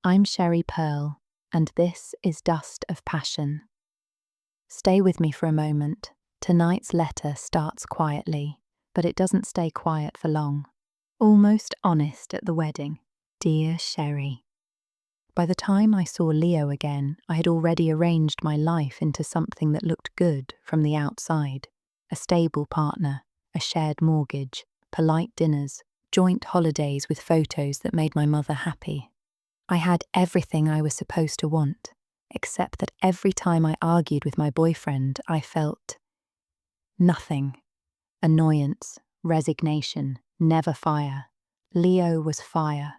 I'm Sherry Pearl, and this is Dust of Passion. Stay with me for a moment. Tonight's letter starts quietly, but it doesn't stay quiet for long. Almost honest at the wedding. Dear Sherry. By the time I saw Leo again, I had already arranged my life into something that looked good from the outside. A stable partner, a shared mortgage, polite dinners, joint holidays with photos that made my mother happy. I had everything I was supposed to want, except that every time I argued with my boyfriend, I felt nothing. Annoyance, resignation, never fire. Leo was fire.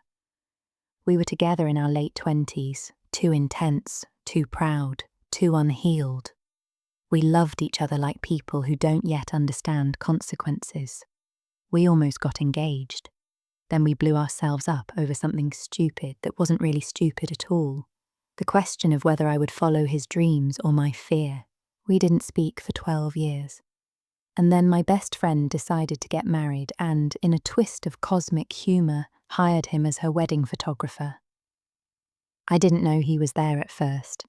We were together in our late 20s, too intense, too proud, too unhealed. We loved each other like people who don't yet understand consequences. We almost got engaged. Then we blew ourselves up over something stupid that wasn't really stupid at all. The question of whether I would follow his dreams or my fear. We didn't speak for 12 years. And then my best friend decided to get married and, in a twist of cosmic humour, hired him as her wedding photographer. I didn't know he was there at first.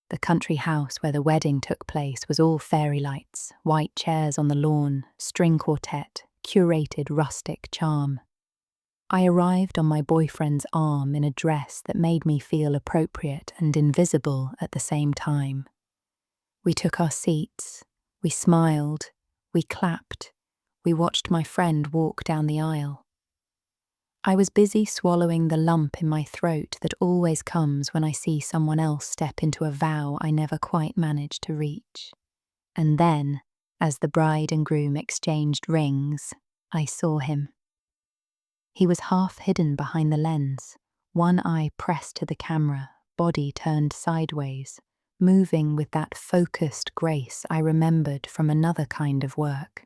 The country house where the wedding took place was all fairy lights, white chairs on the lawn, string quartet, curated rustic charm. I arrived on my boyfriend's arm in a dress that made me feel appropriate and invisible at the same time. We took our seats, we smiled, we clapped, we watched my friend walk down the aisle. I was busy swallowing the lump in my throat that always comes when I see someone else step into a vow I never quite managed to reach. And then, as the bride and groom exchanged rings, I saw him. He was half hidden behind the lens, one eye pressed to the camera, body turned sideways, moving with that focused grace I remembered from another kind of work.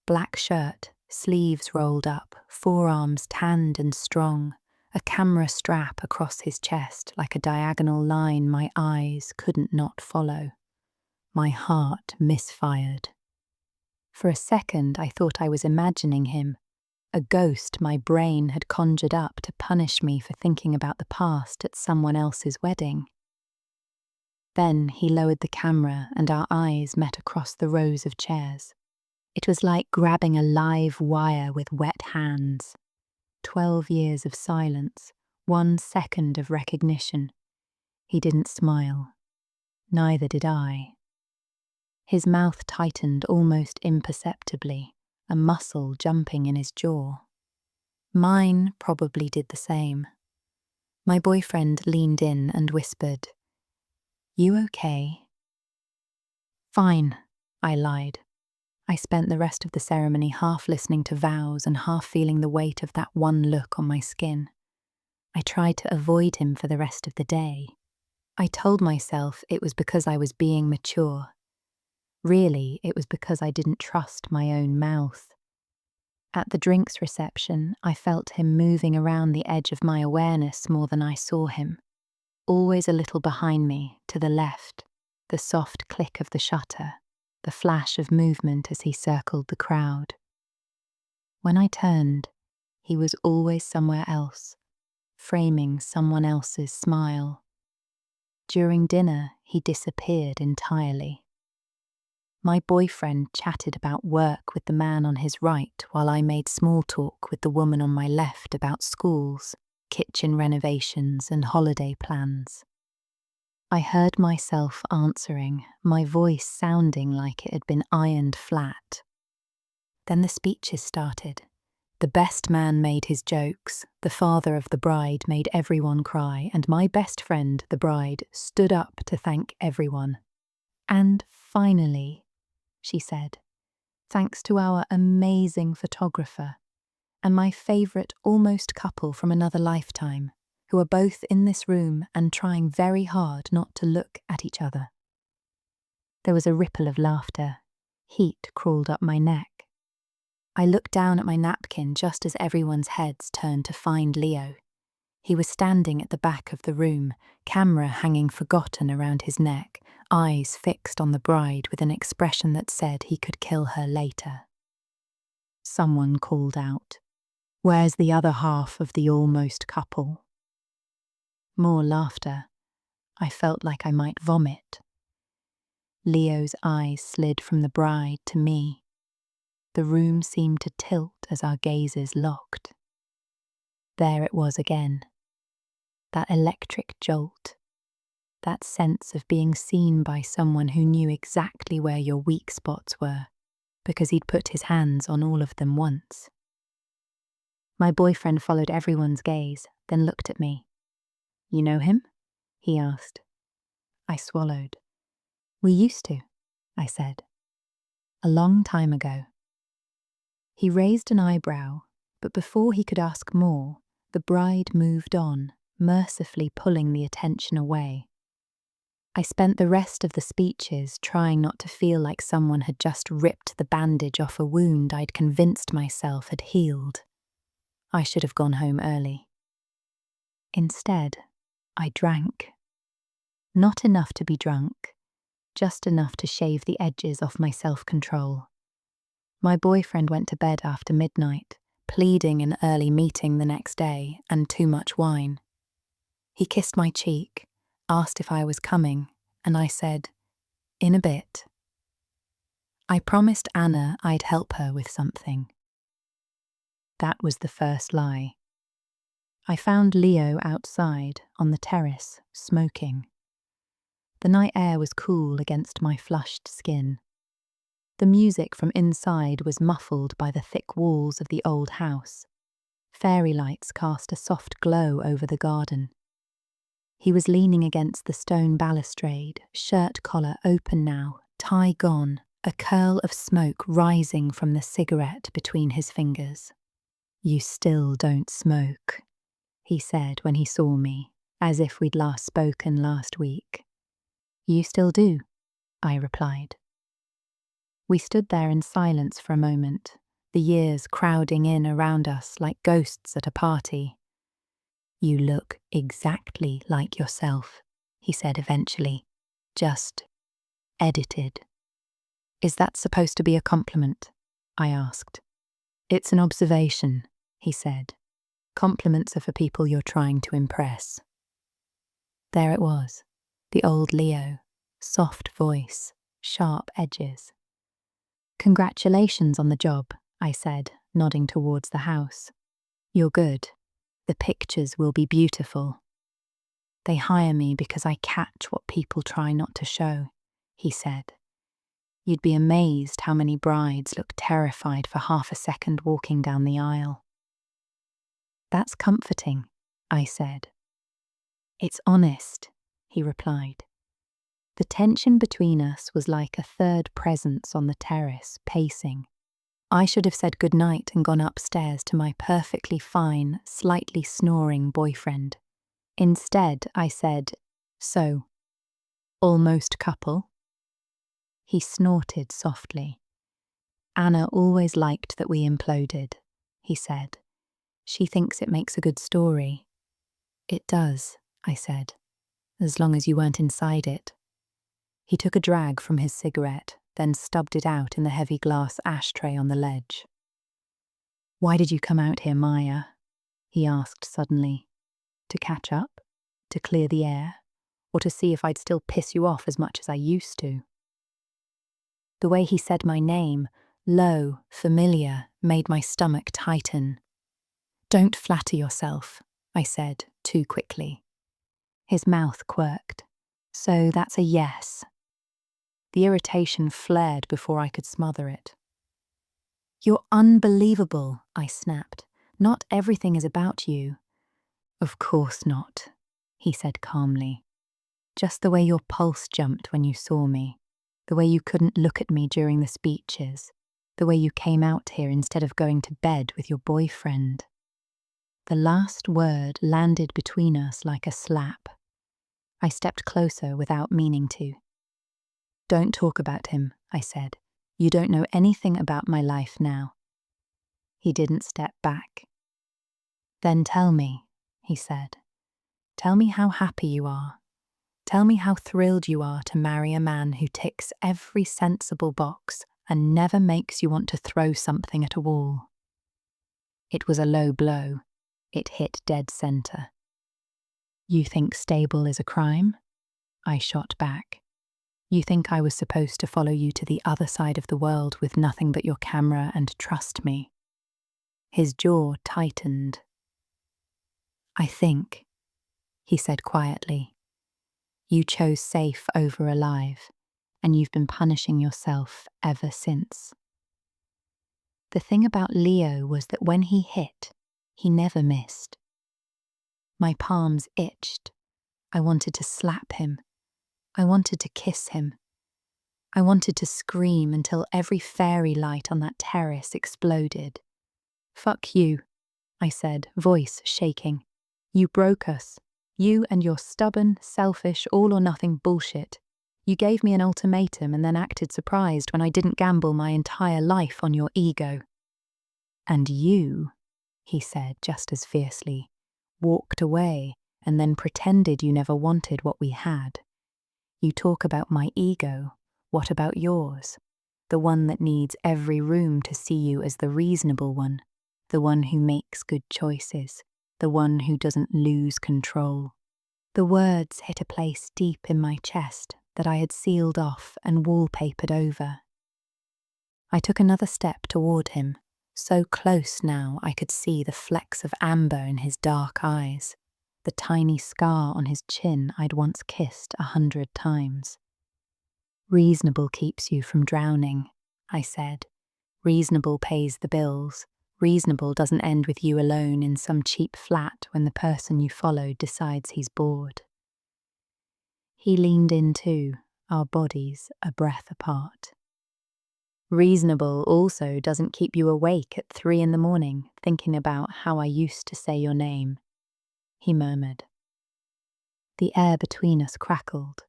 Black shirt, sleeves rolled up, forearms tanned and strong, a camera strap across his chest like a diagonal line my eyes couldn't not follow. My heart misfired. For a second I thought I was imagining him, a ghost my brain had conjured up to punish me for thinking about the past at someone else's wedding. Then he lowered the camera and our eyes met across the rows of chairs. It was like grabbing a live wire with wet hands. 12 years of silence, 1 second of recognition. He didn't smile. Neither did I. His mouth tightened almost imperceptibly, a muscle jumping in his jaw. Mine probably did the same. My boyfriend leaned in and whispered, "You okay?" "Fine," I lied. I spent the rest of the ceremony half listening to vows and half feeling the weight of that one look on my skin. I tried to avoid him for the rest of the day. I told myself it was because I was being mature. Really, it was because I didn't trust my own mouth. At the drinks reception, I felt him moving around the edge of my awareness more than I saw him. Always a little behind me, to the left, the soft click of the shutter, the flash of movement as he circled the crowd. When I turned, he was always somewhere else, framing someone else's smile. During dinner, he disappeared entirely. My boyfriend chatted about work with the man on his right while I made small talk with the woman on my left about schools, kitchen renovations, and holiday plans. I heard myself answering, my voice sounding like it had been ironed flat. Then the speeches started. The best man made his jokes, the father of the bride made everyone cry, and my best friend, the bride, stood up to thank everyone. "And finally," she said, "thanks to our amazing photographer and my favourite almost couple from another lifetime, who are both in this room and trying very hard not to look at each other." There was a ripple of laughter. Heat crawled up my neck. I looked down at my napkin just as everyone's heads turned to find Leo. He was standing at the back of the room, camera hanging forgotten around his neck, eyes fixed on the bride with an expression that said he could kill her later. Someone called out, "Where's the other half of the almost couple?" More laughter. I felt like I might vomit. Leo's eyes slid from the bride to me. The room seemed to tilt as our gazes locked. There it was again. That electric jolt. That sense of being seen by someone who knew exactly where your weak spots were, because he'd put his hands on all of them once. My boyfriend followed everyone's gaze, then looked at me. "You know him?" he asked. I swallowed. "We used to," I said. "A long time ago." He raised an eyebrow, but before he could ask more, the bride moved on, mercifully pulling the attention away. I spent the rest of the speeches trying not to feel like someone had just ripped the bandage off a wound I'd convinced myself had healed. I should have gone home early. Instead, I drank. Not enough to be drunk, just enough to shave the edges off my self-control. My boyfriend went to bed after midnight, pleading an early meeting the next day and too much wine. He kissed my cheek, asked if I was coming, and I said, "In a bit." I promised Anna I'd help her with something. That was the first lie. I found Leo outside, on the terrace, smoking. The night air was cool against my flushed skin. The music from inside was muffled by the thick walls of the old house. Fairy lights cast a soft glow over the garden. He was leaning against the stone balustrade, shirt collar open now, tie gone, a curl of smoke rising from the cigarette between his fingers. "You still don't smoke," he said when he saw me, as if we'd last spoken last week. "You still do," I replied. We stood there in silence for a moment, the years crowding in around us like ghosts at a party. "You look exactly like yourself," he said eventually, just edited. "Is that supposed to be a compliment?" I asked. "It's an observation," he said. "Compliments are for people you're trying to impress." There it was, the old Leo, soft voice, sharp edges. "Congratulations on the job," I said, nodding towards the house. "You're good. The pictures will be beautiful." "They hire me because I catch what people try not to show," he said. "You'd be amazed how many brides look terrified for half a second walking down the aisle." "That's comforting," I said. "It's honest," he replied. The tension between us was like a third presence on the terrace, pacing. I should have said goodnight and gone upstairs to my perfectly fine, slightly snoring boyfriend. Instead, I said, "So, almost couple?" He snorted softly. "Anna always liked that we imploded," he said. "She thinks it makes a good story." "It does," I said, "as long as you weren't inside it." He took a drag from his cigarette, then stubbed it out in the heavy glass ashtray on the ledge. "Why did you come out here, Maja?" he asked suddenly. "To catch up? To clear the air? Or to see if I'd still piss you off as much as I used to?" The way he said my name, low, familiar, made my stomach tighten. "Don't flatter yourself," I said, too quickly. His mouth quirked. "So that's a yes." The irritation flared before I could smother it. "You're unbelievable," I snapped. "Not everything is about you." "Of course not," he said calmly. "Just the way your pulse jumped when you saw me, the way you couldn't look at me during the speeches, the way you came out here instead of going to bed with your boyfriend." The last word landed between us like a slap. I stepped closer without meaning to. "Don't talk about him," I said. "You don't know anything about my life now." He didn't step back. "Then tell me," he said. "Tell me how happy you are. Tell me how thrilled you are to marry a man who ticks every sensible box and never makes you want to throw something at a wall." It was a low blow. It hit dead center. You think stable is a crime? I shot back. You think I was supposed to follow you to the other side of the world with nothing but your camera and trust me? His jaw tightened. I think, he said quietly, you chose safe over alive, and you've been punishing yourself ever since. The thing about Leo was that when he hit, he never missed. My palms itched. I wanted to slap him. I wanted to kiss him. I wanted to scream until every fairy light on that terrace exploded. Fuck you, I said, voice shaking. You broke us. You and your stubborn, selfish, all-or-nothing bullshit. You gave me an ultimatum and then acted surprised when I didn't gamble my entire life on your ego. And you, he said just as fiercely, walked away and then pretended you never wanted what we had. You talk about my ego. What about yours? The one that needs every room to see you as the reasonable one, the one who makes good choices, the one who doesn't lose control. The words hit a place deep in my chest that I had sealed off and wallpapered over. I took another step toward him, so close now I could see the flecks of amber in his dark eyes, the tiny scar on his chin I'd once kissed 100 times. Reasonable keeps you from drowning, I said. Reasonable pays the bills. Reasonable doesn't end with you alone in some cheap flat when the person you follow decides he's bored. He leaned in too, our bodies a breath apart. Reasonable also doesn't keep you awake at 3 a.m. thinking about how I used to say your name, he murmured. The air between us crackled.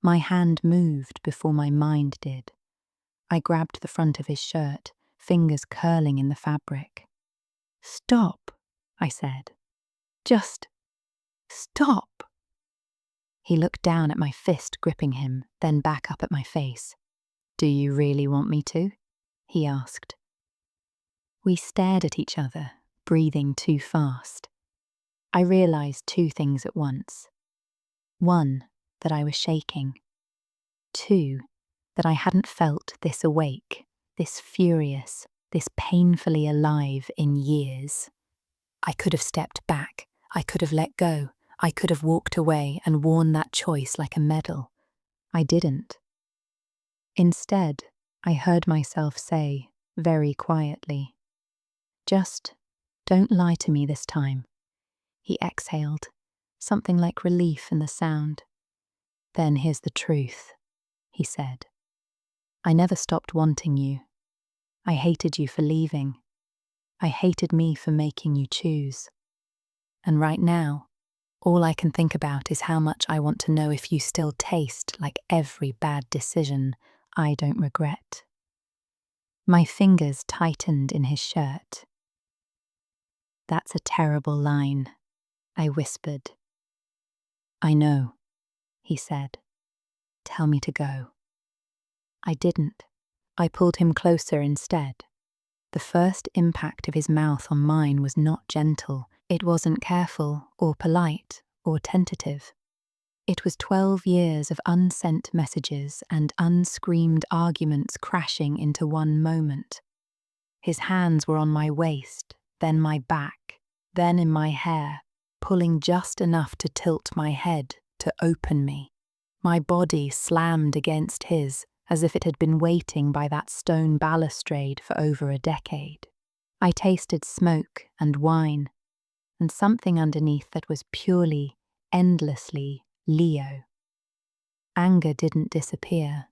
My hand moved before my mind did. I grabbed the front of his shirt, fingers curling in the fabric. Stop, I said. Just stop. He looked down at my fist gripping him, then back up at my face. Do you really want me to? He asked. We stared at each other, breathing too fast. I realized 2 things at once. 1, that I was shaking. 2, that I hadn't felt this awake, this furious, this painfully alive in years. I could have stepped back, I could have let go, I could have walked away and worn that choice like a medal. I didn't. Instead, I heard myself say, very quietly, just don't lie to me this time. He exhaled, something like relief in the sound. Then here's the truth, he said. I never stopped wanting you. I hated you for leaving. I hated me for making you choose. And right now, all I can think about is how much I want to know if you still taste like every bad decision I don't regret. My fingers tightened in his shirt. That's a terrible line, I whispered. I know, he said. Tell me to go. I didn't. I pulled him closer instead. The first impact of his mouth on mine was not gentle. It wasn't careful or polite or tentative. It was 12 years of unsent messages and unscreamed arguments crashing into one moment. His hands were on my waist, then my back, then in my hair, pulling just enough to tilt my head, to open me. My body slammed against his, as if it had been waiting by that stone balustrade for over a decade. I tasted smoke and wine, and something underneath that was purely, endlessly Leo. Anger didn't disappear.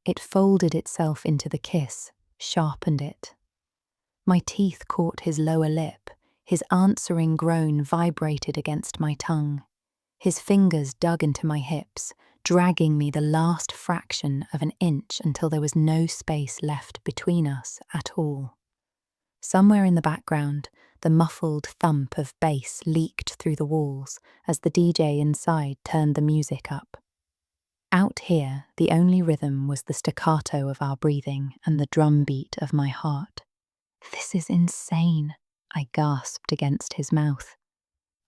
It folded itself into the kiss, sharpened it. My teeth caught his lower lip, his answering groan vibrated against my tongue. His fingers dug into my hips, dragging me the last fraction of an inch until there was no space left between us at all. Somewhere in the background, the muffled thump of bass leaked through the walls as the DJ inside turned the music up. Out here, the only rhythm was the staccato of our breathing and the drum beat of my heart. This is insane, I gasped against his mouth.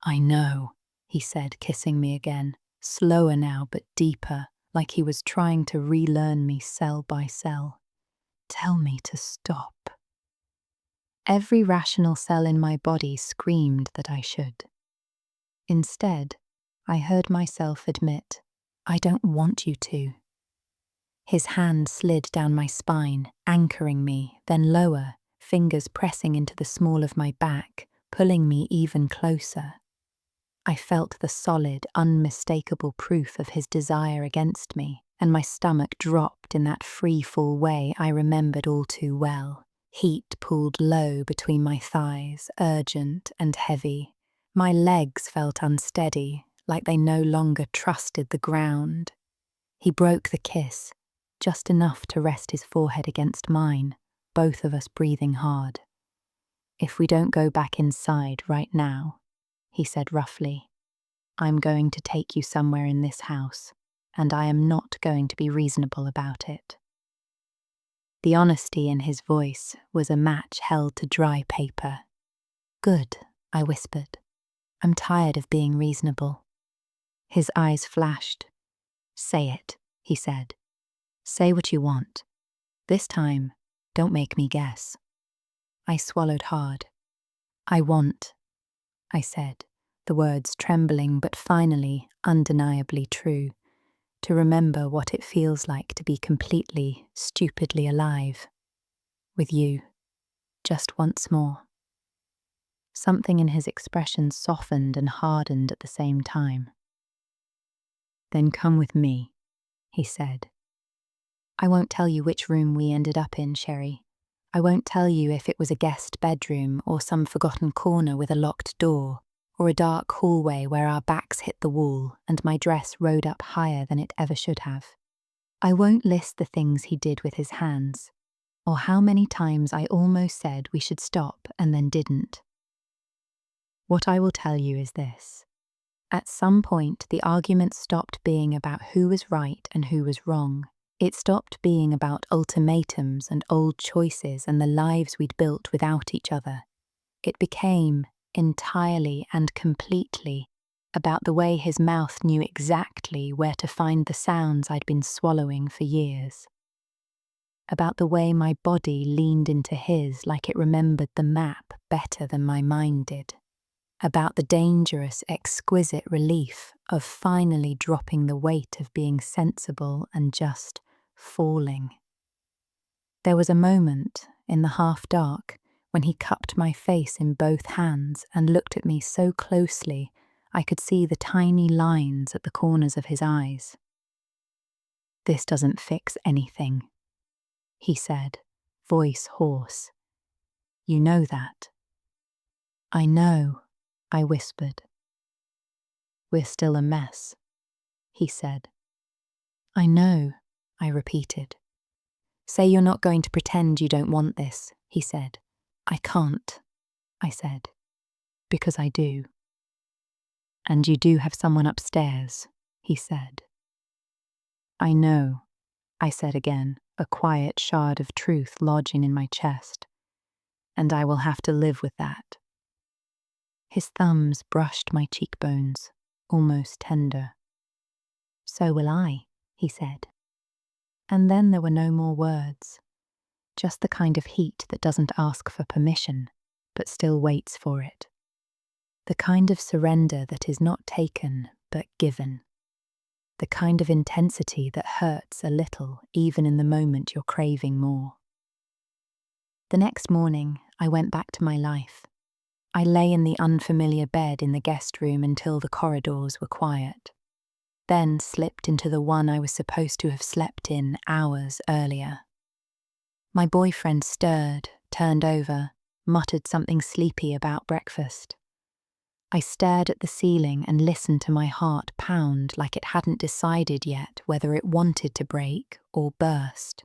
I know, he said, kissing me again, slower now but deeper, like he was trying to relearn me cell by cell. Tell me to stop. Every rational cell in my body screamed that I should. Instead, I heard myself admit, I don't want you to. His hand slid down my spine, anchoring me, then lower, fingers pressing into the small of my back, pulling me even closer. I felt the solid, unmistakable proof of his desire against me, and my stomach dropped in that free-fall way I remembered all too well. Heat pooled low between my thighs, urgent and heavy. My legs felt unsteady, like they no longer trusted the ground. He broke the kiss, just enough to rest his forehead against mine, both of us breathing hard. If we don't go back inside right now, he said roughly, I'm going to take you somewhere in this house, and I am not going to be reasonable about it. The honesty in his voice was a match held to dry paper. Good, I whispered. I'm tired of being reasonable. His eyes flashed. Say it, he said. Say what you want. This time, don't make me guess. I swallowed hard. I want, I said, the words trembling but finally, undeniably true, to remember what it feels like to be completely, stupidly alive. With you, just once more. Something in his expression softened and hardened at the same time. Then come with me, he said. I won't tell you which room we ended up in, Sherry. I won't tell you if it was a guest bedroom or some forgotten corner with a locked door, or a dark hallway where our backs hit the wall and my dress rode up higher than it ever should have. I won't list the things he did with his hands, or how many times I almost said we should stop and then didn't. What I will tell you is this. At some point, the argument stopped being about who was right and who was wrong. It stopped being about ultimatums and old choices and the lives we'd built without each other. It became, entirely and completely, about the way his mouth knew exactly where to find the sounds I'd been swallowing for years. About the way my body leaned into his like it remembered the map better than my mind did. About the dangerous, exquisite relief of finally dropping the weight of being sensible and just falling. There was a moment, in the half-dark, when he cupped my face in both hands and looked at me so closely I could see the tiny lines at the corners of his eyes. This doesn't fix anything, he said, voice hoarse. You know that. I know, I whispered. We're still a mess, he said. I know, I repeated. Say you're not going to pretend you don't want this, he said. I can't, I said, because I do. And you do have someone upstairs, he said. I know, I said again, a quiet shard of truth lodging in my chest. And I will have to live with that. His thumbs brushed my cheekbones, almost tender. So will I, he said. And then there were no more words, just the kind of heat that doesn't ask for permission, but still waits for it. The kind of surrender that is not taken, but given. The kind of intensity that hurts a little, even in the moment you're craving more. The next morning, I went back to my life. I lay in the unfamiliar bed in the guest room until the corridors were quiet. Then slipped into the one I was supposed to have slept in hours earlier. My boyfriend stirred, turned over, muttered something sleepy about breakfast. I stared at the ceiling and listened to my heart pound like it hadn't decided yet whether it wanted to break or burst.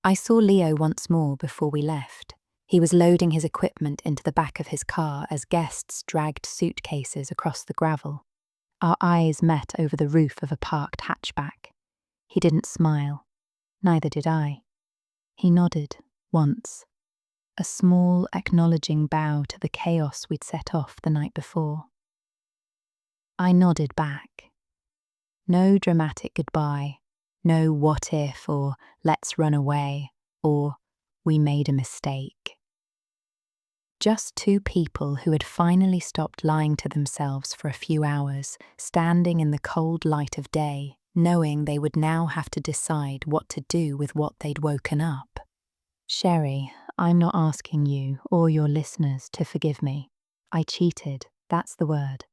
I saw Leo once more before we left. He was loading his equipment into the back of his car as guests dragged suitcases across the gravel. Our eyes met over the roof of a parked hatchback. He didn't smile. Neither did I. He nodded, once. A small, acknowledging bow to the chaos we'd set off the night before. I nodded back. No dramatic goodbye, no what if or let's run away or we made a mistake. Just two people who had finally stopped lying to themselves for a few hours, standing in the cold light of day, knowing they would now have to decide what to do with what they'd woken up. Sherry, I'm not asking you or your listeners to forgive me. I cheated, that's the word.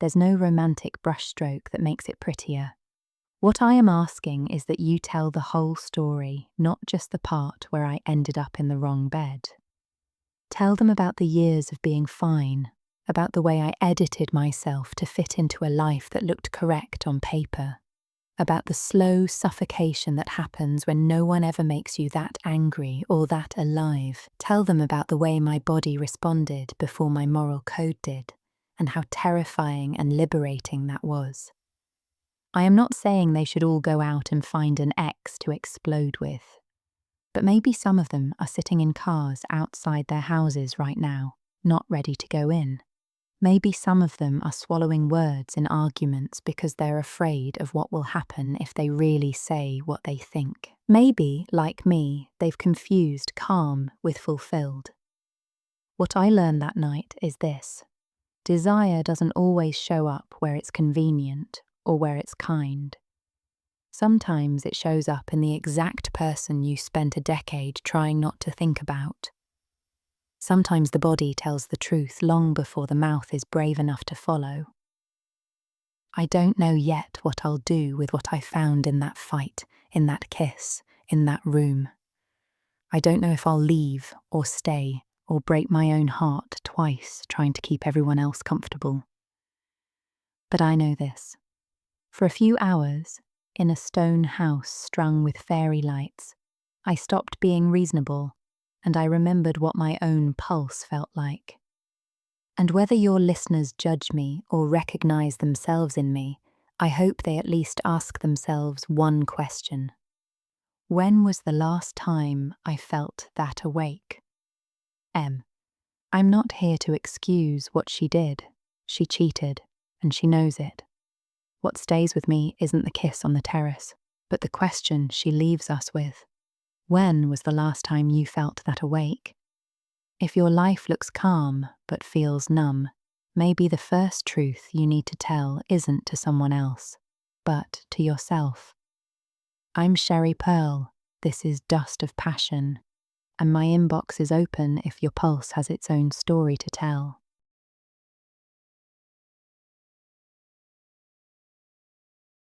There's no romantic brushstroke that makes it prettier. What I am asking is that you tell the whole story, not just the part where I ended up in the wrong bed. Tell them about the years of being fine, about the way I edited myself to fit into a life that looked correct on paper, about the slow suffocation that happens when no one ever makes you that angry or that alive. Tell them about the way my body responded before my moral code did, and how terrifying and liberating that was. I am not saying they should all go out and find an ex to explode with. But maybe some of them are sitting in cars outside their houses right now, not ready to go in. Maybe some of them are swallowing words in arguments because they're afraid of what will happen if they really say what they think. Maybe, like me, they've confused calm with fulfilled. What I learned that night is this: desire doesn't always show up where it's convenient or where it's kind. Sometimes it shows up in the exact person you spent a decade trying not to think about. Sometimes the body tells the truth long before the mouth is brave enough to follow. I don't know yet what I'll do with what I found in that fight, in that kiss, in that room. I don't know if I'll leave or stay or break my own heart twice trying to keep everyone else comfortable. But I know this. For a few hours, in a stone house strung with fairy lights, I stopped being reasonable, and I remembered what my own pulse felt like. And whether your listeners judge me or recognize themselves in me, I hope they at least ask themselves one question. When was the last time I felt that awake? I'm not here to excuse what she did. She cheated, and she knows it. What stays with me isn't the kiss on the terrace, but the question she leaves us with. When was the last time you felt that awake? If your life looks calm but feels numb, maybe the first truth you need to tell isn't to someone else, but to yourself. I'm Sherry Pearl. This is Dust of Passion, and my inbox is open if your pulse has its own story to tell.